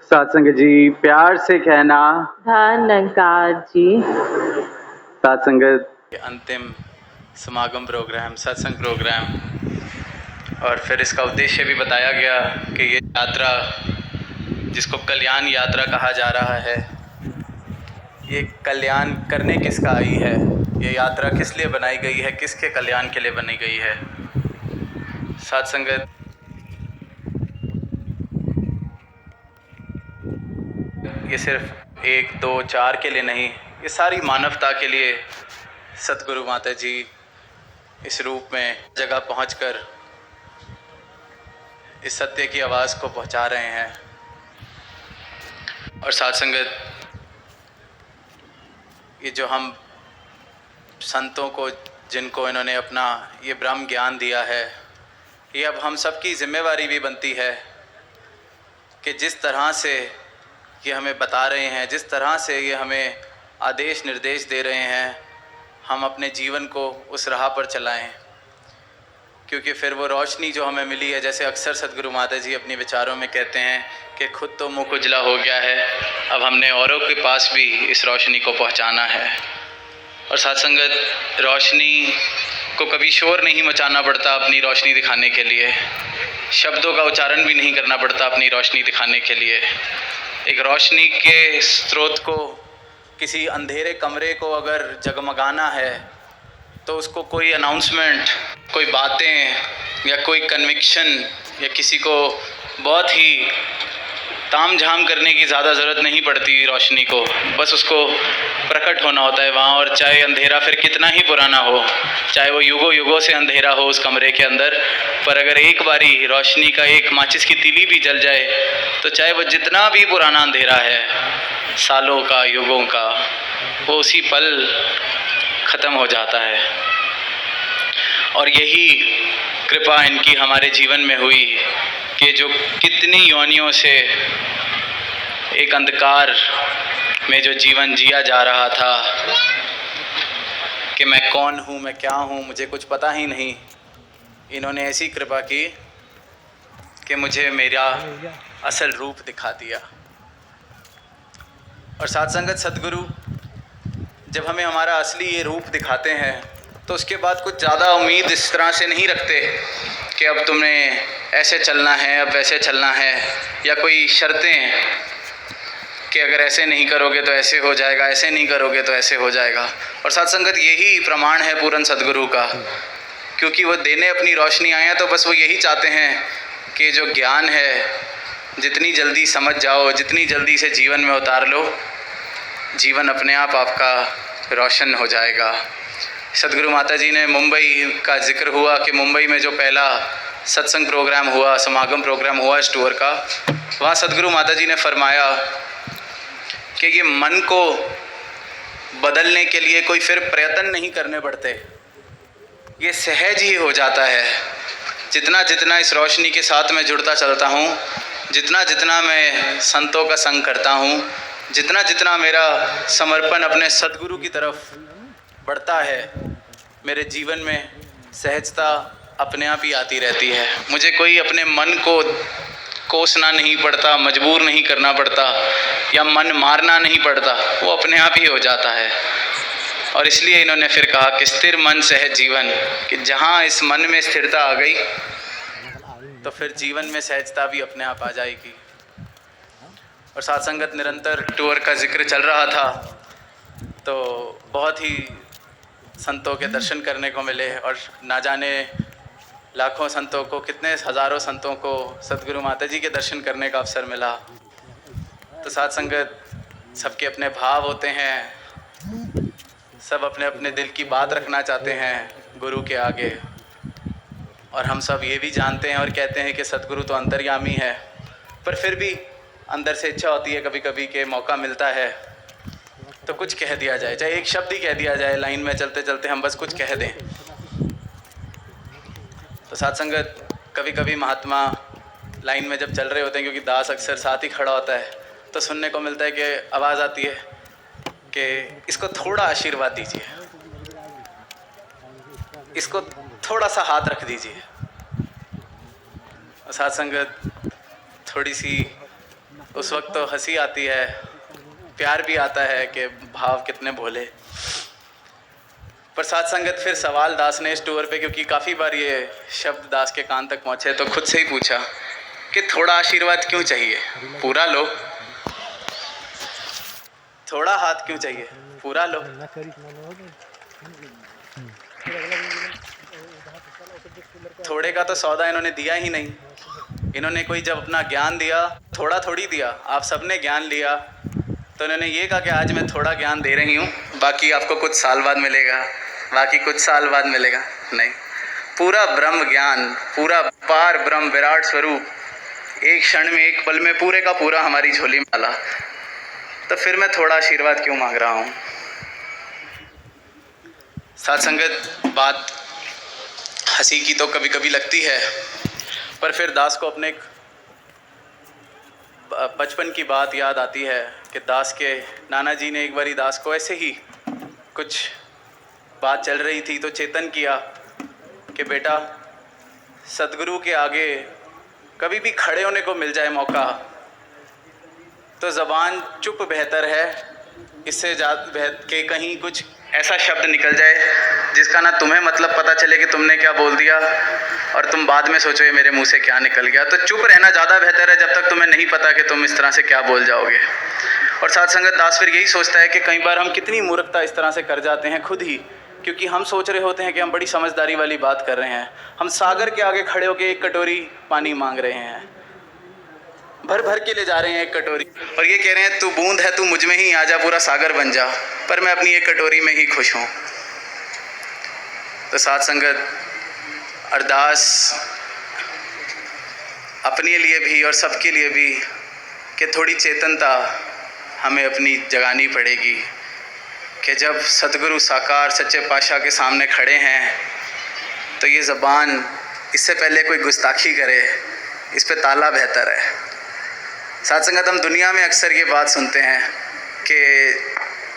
सात संगत जी प्यार से कहना। धन्यकार जी। सात संगत के अंतिम समागम प्रोग्राम, सत्संग प्रोग्राम, और फिर इसका उद्देश्य भी बताया गया कि ये यात्रा जिसको कल्याण यात्रा कहा जा रहा है, ये कल्याण करने किसका आई है, ये यात्रा किस लिए बनाई गई है, किसके कल्याण के लिए बनी गई है। सात संगत, ये सिर्फ 1, 2, 4 के लिए नहीं, ये सारी मानवता के लिए सतगुरु माता जी इस रूप में जगह पहुंचकर इस सत्य की आवाज़ को पहुंचा रहे हैं। और साथ संगत, ये जो हम संतों को, जिनको इन्होंने अपना ये ब्रह्म ज्ञान दिया है, ये अब हम सबकी जिम्मेवारी भी बनती है कि जिस तरह से ये हमें बता रहे हैं, जिस तरह से ये हमें आदेश निर्देश दे रहे हैं, हम अपने जीवन को उस राह पर चलाएं। क्योंकि फिर वो रोशनी जो हमें मिली है, जैसे अक्सर सतगुरु माता जी अपने विचारों में कहते हैं कि खुद तो मुख उजला हो गया है, अब हमने औरों के पास भी इस रोशनी को पहुंचाना है। और साथ संगत, रोशनी को कभी शोर नहीं मचाना पड़ता अपनी रोशनी दिखाने के लिए, शब्दों का उच्चारण भी नहीं करना पड़ता अपनी रोशनी दिखाने के लिए। एक रोशनी के स्रोत को, किसी अंधेरे कमरे को अगर जगमगाना है तो उसको कोई अनाउंसमेंट, कोई बातें या कोई कन्विक्शन या किसी को बहुत ही ताम झाम करने की ज़्यादा ज़रूरत नहीं पड़ती रोशनी को, बस उसको प्रकट होना होता है वहाँ। और चाहे अंधेरा फिर कितना ही पुराना हो, चाहे वो युगों युगों से अंधेरा हो उस कमरे के अंदर, पर अगर एक बारी रोशनी का एक माचिस की तीली भी जल जाए तो चाहे वो जितना भी पुराना अंधेरा है, सालों का, युगों का, वो उसी पल ख़त्म हो जाता है। और यही कृपा इनकी हमारे जीवन में हुई कि जो कितनी योनियों से एक अंधकार में जो जीवन जिया जा रहा था कि मैं कौन हूँ, मैं क्या हूँ, मुझे कुछ पता ही नहीं, इन्होंने ऐसी कृपा की कि मुझे मेरा असल रूप दिखा दिया। और साथ संगत, सद्गुरु जब हमें हमारा असली ये रूप दिखाते हैं तो उसके बाद कुछ ज़्यादा उम्मीद इस तरह से नहीं रखते कि अब तुम्हें ऐसे चलना है, अब वैसे चलना है, या कोई शर्तें कि अगर ऐसे नहीं करोगे तो ऐसे हो जाएगा, ऐसे नहीं करोगे तो ऐसे हो जाएगा। और साथ संगत, यही प्रमाण है पूर्ण सद्गुरु का, क्योंकि वो देने अपनी रोशनी आए हैं तो बस वो यही चाहते हैं कि जो ज्ञान है जितनी जल्दी समझ जाओ, जितनी जल्दी से जीवन में उतार लो, जीवन अपने आप आपका रोशन हो जाएगा। सतगुरु माता जी ने मुंबई का जिक्र हुआ कि मुंबई में जो पहला सत्संग प्रोग्राम हुआ, समागम प्रोग्राम हुआ इस टूर का, वहाँ सतगुरु माता जी ने फरमाया कि ये मन को बदलने के लिए कोई फिर प्रयत्न नहीं करने पड़ते, ये सहज ही हो जाता है। जितना जितना इस रोशनी के साथ मैं जुड़ता चलता हूँ, जितना जितना मैं संतों का संग करता हूँ, जितना जितना मेरा समर्पण अपने सद्गुरु की तरफ बढ़ता है, मेरे जीवन में सहजता अपने आप ही आती रहती है। मुझे कोई अपने मन को कोसना नहीं पड़ता, मजबूर नहीं करना पड़ता, या मन मारना नहीं पड़ता, वो अपने आप ही हो जाता है। और इसलिए इन्होंने फिर कहा कि स्थिर मन सहज जीवन, कि जहाँ इस मन में स्थिरता आ गई तो फिर जीवन में सहजता भी अपने आप आ जाएगी। और साथ संगत, निरंतर टूर का जिक्र चल रहा था तो बहुत ही संतों के दर्शन करने को मिले, और ना जाने लाखों संतों को, कितने हज़ारों संतों को सतगुरु माता जी के दर्शन करने का अवसर मिला। तो साथ संगत, सबके अपने भाव होते हैं, सब अपने अपने दिल की बात रखना चाहते हैं गुरु के आगे, और हम सब ये भी जानते हैं और कहते हैं कि सतगुरु तो अंतर्यामी है, पर फिर भी अंदर से इच्छा होती है कभी कभी कि मौका मिलता है तो कुछ कह दिया जाए, चाहे एक शब्द ही कह दिया जाए, लाइन में चलते चलते हम बस कुछ कह दें। तो साथ संगत, कभी कभी महात्मा लाइन में जब चल रहे होते हैं, क्योंकि दास अक्सर साथ ही खड़ा होता है, तो सुनने को मिलता है कि आवाज़ आती है कि इसको थोड़ा आशीर्वाद दीजिए, इसको थोड़ा सा हाथ रख दीजिए। और साथ संगत, थोड़ी सी उस वक्त तो हंसी आती है, प्यार भी आता है कि भाव कितने भोले। पर साथ संगत फिर सवाल दास ने इस टूर पे, क्योंकि काफ़ी बार ये शब्द दास के कान तक पहुँचे, तो खुद से ही पूछा कि थोड़ा आशीर्वाद क्यों चाहिए, पूरा लो। थोड़ा हाथ क्यों चाहिए, पूरा लो। थोड़े का तो सौदा इन्होंने दिया ही नहीं। इन्होंने कोई जब अपना ज्ञान दिया, थोड़ा थोड़ी दिया, आप सबने ज्ञान लिया, तो इन्होंने ये कहा कि आज मैं थोड़ा ज्ञान दे रही हूँ, बाकी आपको कुछ साल बाद मिलेगा, बाकी कुछ साल बाद मिलेगा। नहीं, पूरा ब्रह्म ज्ञान, पूरा पार ब्रह्म विराट स्वरूप एक क्षण में, एक पल में पूरे का पूरा हमारी झोली में डाला, तो फिर मैं थोड़ा आशीर्वाद क्यों मांग रहा हूँ। साथ संगत, बात हंसी की तो कभी कभी लगती है, पर फिर दास को अपने बचपन की बात याद आती है कि दास के नाना जी ने एक बारी दास को ऐसे ही कुछ बात चल रही थी तो चेतन किया कि बेटा, सदगुरु के आगे कभी भी खड़े होने को मिल जाए मौका, तो ज़बान चुप बेहतर है, इससे ज़्यादा के कहीं कुछ ऐसा शब्द निकल जाए जिसका ना तुम्हें मतलब पता चले कि तुमने क्या बोल दिया, और तुम बाद में सोचो ये मेरे मुंह से क्या निकल गया। तो चुप रहना ज़्यादा बेहतर है, जब तक तुम्हें नहीं पता कि तुम इस तरह से क्या बोल जाओगे। और साथ संगत, दास फिर यही सोचता है कि कई बार हम कितनी मूर्खता इस तरह से कर जाते हैं खुद ही, क्योंकि हम सोच रहे होते हैं कि हम बड़ी समझदारी वाली बात कर रहे हैं। हम सागर के आगे खड़े होकर एक कटोरी पानी मांग रहे हैं, भर भर के ले जा रहे हैं एक कटोरी, और ये कह रहे हैं तू बूंद है, तू मुझ में ही आ जा, पूरा सागर बन जा, पर मैं अपनी एक कटोरी में ही खुश हूँ। तो साथ संगत, अरदास अपने लिए भी और सबके लिए भी कि थोड़ी चेतनता हमें अपनी जगानी पड़ेगी कि जब सतगुरु साकार सच्चे पातशाह के सामने खड़े हैं, तो ये ज़बान इससे पहले कोई गुस्ताखी करे, इस पे ताला बेहतर है। साथ संगत, हम दुनिया में अक्सर ये बात सुनते हैं कि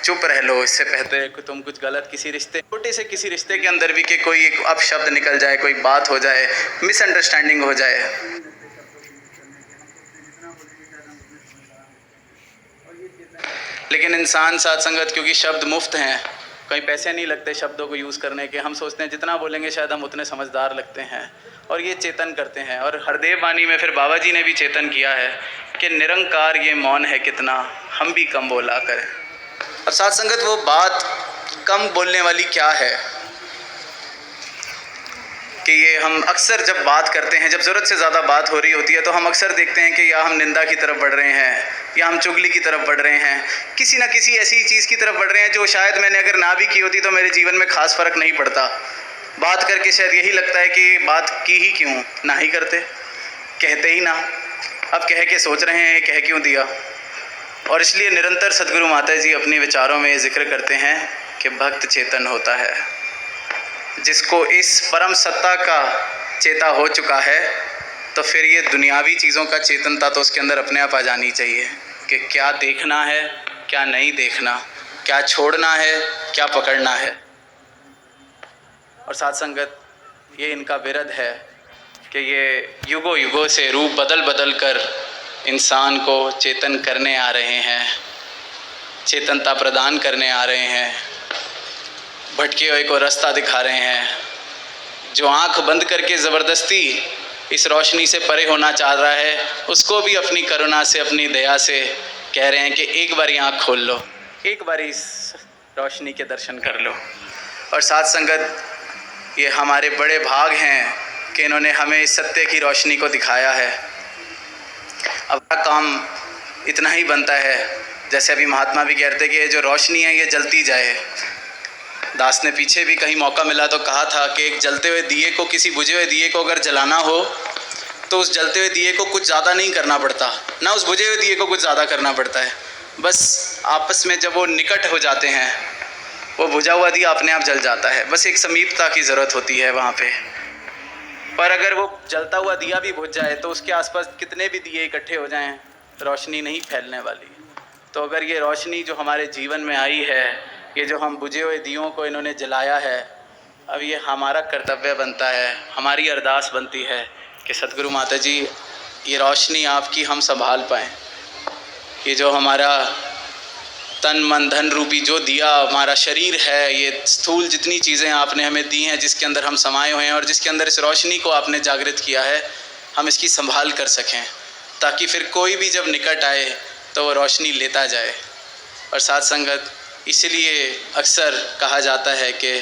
चुप रह लो, इससे पहले कि तुम कुछ गलत किसी रिश्ते, छोटे से किसी रिश्ते के अंदर भी कि कोई एक अपशब्द निकल जाए, कोई बात हो जाए, मिसअंडरस्टैंडिंग हो जाए। लेकिन इंसान, साथ संगत, क्योंकि शब्द मुफ्त हैं, कहीं पैसे नहीं लगते शब्दों को यूज़ करने के, हम सोचते हैं जितना बोलेंगे शायद हम उतने समझदार लगते हैं, और ये चेतन करते हैं। और हरदेव वाणी में फिर बाबा जी ने भी चेतन किया है कि निरंकार ये मौन है कितना, हम भी कम बोला करें। और साथ संगत, वो बात कम बोलने वाली क्या है कि ये हम अक्सर जब बात करते हैं, जब ज़रूरत से ज़्यादा बात हो रही होती है, तो हम अक्सर देखते हैं कि या हम निंदा की तरफ बढ़ रहे हैं, या हम चुगली की तरफ बढ़ रहे हैं, किसी ना किसी ऐसी चीज़ की तरफ बढ़ रहे हैं जो शायद मैंने अगर ना भी की होती तो मेरे जीवन में ख़ास फ़र्क नहीं पड़ता। बात करके शायद यही लगता है कि बात की ही क्यों, ना ही करते, कहते ही ना, अब कह के सोच रहे हैं कह क्यों दिया। और इसलिए निरंतर सदगुरु माता जी अपने विचारों में जिक्र करते हैं कि भक्त चेतन होता है, जिसको इस परम सत्ता का चेता हो चुका है, तो फिर ये दुनियावी चीज़ों का चेतनता तो उसके अंदर अपने आप आ जानी चाहिए कि क्या देखना है, क्या नहीं देखना, क्या छोड़ना है, क्या पकड़ना है। और साथ संगत, ये इनका विरध है कि ये युगों युगों से रूप बदल बदल कर इंसान को चेतन करने आ रहे हैं, चेतनता प्रदान करने आ रहे हैं, भटके हुए को रास्ता दिखा रहे हैं। जो आंख बंद करके ज़बरदस्ती इस रोशनी से परे होना चाह रहा है, उसको भी अपनी करुणा से, अपनी दया से कह रहे हैं कि एक बारी आंख खोल लो, एक बारी इस रोशनी के दर्शन कर लो। और साथ संगत, ये हमारे बड़े भाग हैं कि इन्होंने हमें इस सत्य की रोशनी को दिखाया है। अब काम इतना ही बनता है, जैसे अभी महात्मा भी कहते हैं कि ये जो रोशनी है ये जलती जाए। दास ने पीछे भी कहीं मौका मिला तो कहा था कि एक जलते हुए दिए को, किसी बुझे हुए दिए को अगर जलाना हो तो उस जलते हुए दिए को कुछ ज़्यादा नहीं करना पड़ता, ना उस बुझे हुए दिए को कुछ ज़्यादा करना पड़ता है। बस आपस में जब वो निकट हो जाते हैं, वो बुझा हुआ दिया अपने आप जल जाता है। बस एक समीपता की ज़रूरत होती है वहाँ पे। पर अगर वो जलता हुआ दिया भी बुझ जाए तो उसके आसपास कितने भी दिए इकट्ठे हो जाएं, रोशनी नहीं फैलने वाली। तो अगर ये रोशनी जो हमारे जीवन में आई है, ये जो हम बुझे हुए दियों को इन्होंने जलाया है, अब ये हमारा कर्तव्य बनता है, हमारी अरदास बनती है कि सतगुरु माता जी ये रोशनी आपकी हम संभाल पाएँ, ये जो हमारा तन मन धन रूपी जो दिया हमारा शरीर है, ये स्थूल जितनी चीज़ें आपने हमें दी हैं, जिसके अंदर हम समाये हुए हैं और जिसके अंदर इस रोशनी को आपने जागृत किया है, हम इसकी संभाल कर सकें, ताकि फिर कोई भी जब निकट आए तो वो रोशनी लेता जाए। और साथ संगत, इसलिए अक्सर कहा जाता है कि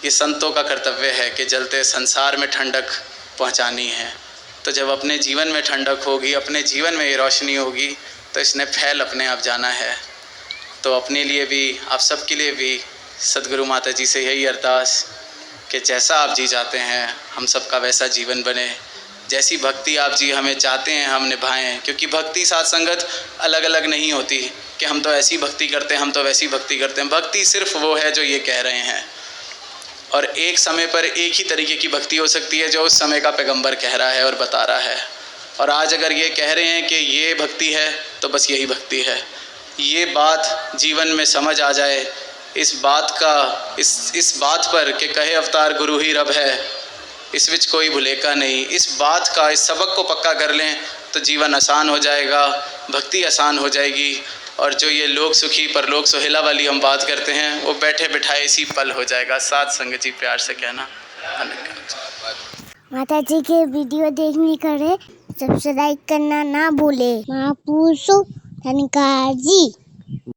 ये संतों का कर्तव्य है कि जलते संसार में ठंडक पहुंचानी है। तो जब अपने जीवन में ठंडक होगी, अपने जीवन में ये रोशनी होगी, तो इसने फैल अपने आप जाना है। तो अपने लिए भी, आप सबके लिए भी सदगुरु माता जी से यही अरदास कि जैसा आप जी जाते हैं हम सबका वैसा जीवन बने, जैसी भक्ति आप जी हमें चाहते हैं हम निभाएं। क्योंकि भक्ति साथ संगत अलग अलग नहीं होती कि हम तो ऐसी भक्ति करते हैं, हम तो वैसी भक्ति करते हैं। भक्ति सिर्फ वो है जो ये कह रहे हैं, और एक समय पर एक ही तरीके की भक्ति हो सकती है जो उस समय का पैगंबर कह रहा है और बता रहा है। और आज अगर ये कह रहे हैं कि ये भक्ति है तो बस यही भक्ति है। ये बात जीवन में समझ आ जाए, इस बात का इस बात पर कि कहे अवतार गुरु ही रब है, इस विच कोई भुलेखा नहीं, इस बात का, इस सबक को पक्का कर लें तो जीवन आसान हो जाएगा, भक्ति आसान हो जाएगी। और जो ये लोक सुखी परलोक सुहेला वाली हम बात करते हैं, वो बैठे बिठाए इसी पल हो जाएगा। साथ संगत जी प्यार से कहना। माता जी के वीडियो देखने करे सब्सक्राइब करना ना भूले। महापुरुषों धन्यवाद जी।